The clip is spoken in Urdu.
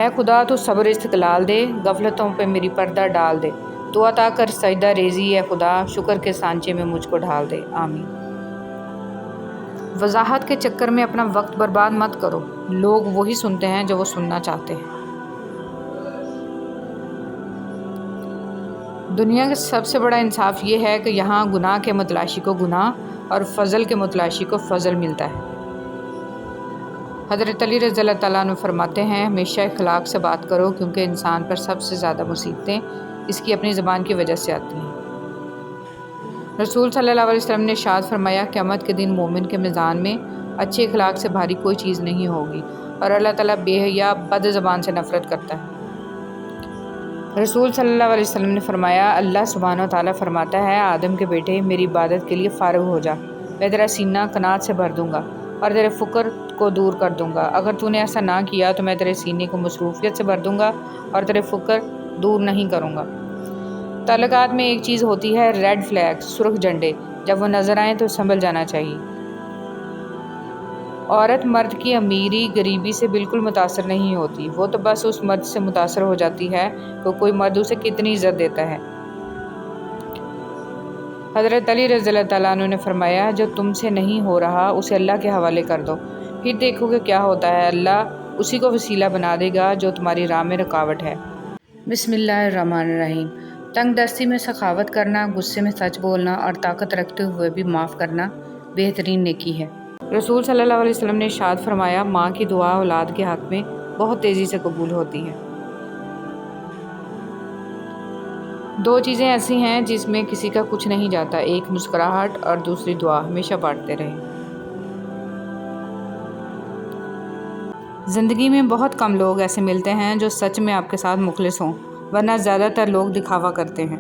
اے خدا تو صبر استقلال دے، غفلتوں پہ میری پردہ ڈال دے، تو عطا کر سجدہ ریزی اے خدا، شکر کے سانچے میں مجھ کو ڈھال دے، آمین۔ وضاحت کے چکر میں اپنا وقت برباد مت کرو، لوگ وہی سنتے ہیں جو وہ سننا چاہتے ہیں۔ دنیا کا سب سے بڑا انصاف یہ ہے کہ یہاں گناہ کے متلاشی کو گناہ اور فضل کے متلاشی کو فضل ملتا ہے۔ حضرت علی رضی اللہ تعالیٰ عنہ فرماتے ہیں، ہمیشہ اخلاق سے بات کرو کیونکہ انسان پر سب سے زیادہ مصیبتیں اس کی اپنی زبان کی وجہ سے آتی ہیں۔ رسول صلی اللہ علیہ وسلم نے ارشاد فرمایا، قیامت کے دن مومن کے میزان میں اچھے اخلاق سے بھاری کوئی چیز نہیں ہوگی اور اللہ تعالیٰ بے حیا بد زبان سے نفرت کرتا ہے۔ رسول صلی اللہ علیہ وسلم نے فرمایا، اللہ سبحانہ و تعالیٰ فرماتا ہے، آدم کے بیٹے میری عبادت کے لیے فارغ ہو جا، میں تیرا سینہ قناعت سے بھر دوں گا اور تیرے فقر کو دور کر دوں گا۔ اگر تو نے ایسا نہ کیا تو میں تیرے سینے کو مصروفیت سے بھر دوں گا اور تیرے فقر دور نہیں کروں گا۔ تعلقات میں ایک چیز ہوتی ہے ریڈ فلیگ، سرخ جھنڈے، جب وہ نظر آئیں تو سنبھل جانا چاہیے۔ عورت مرد کی امیری غریبی سے بالکل متاثر نہیں ہوتی، وہ تو بس اس مرد سے متاثر ہو جاتی ہے کہ کوئی مرد اسے کتنی عزت دیتا ہے۔ حضرت علی رضی اللہ تعالیٰ عنہ نے فرمایا، جو تم سے نہیں ہو رہا اسے اللہ کے حوالے کر دو، پھر دیکھو کہ کیا ہوتا ہے، اللہ اسی کو وسیلہ بنا دے گا جو تمہاری راہ میں رکاوٹ ہے۔ بسم اللہ الرحمن الرحیم۔ تنگ دستی میں سخاوت کرنا، غصے میں سچ بولنا اور طاقت رکھتے ہوئے بھی معاف کرنا بہترین نیکی ہے۔ رسول صلی اللہ علیہ وسلم نے ارشاد فرمایا، ماں کی دعا اولاد کے حق میں بہت تیزی سے قبول ہوتی ہے۔ دو چیزیں ایسی ہیں جس میں کسی کا کچھ نہیں جاتا، ایک مسکراہٹ اور دوسری دعا، ہمیشہ بانٹتے رہیں۔ زندگی میں بہت کم لوگ ایسے ملتے ہیں جو سچ میں آپ کے ساتھ مخلص ہوں، ورنہ زیادہ تر لوگ دکھاوا کرتے ہیں۔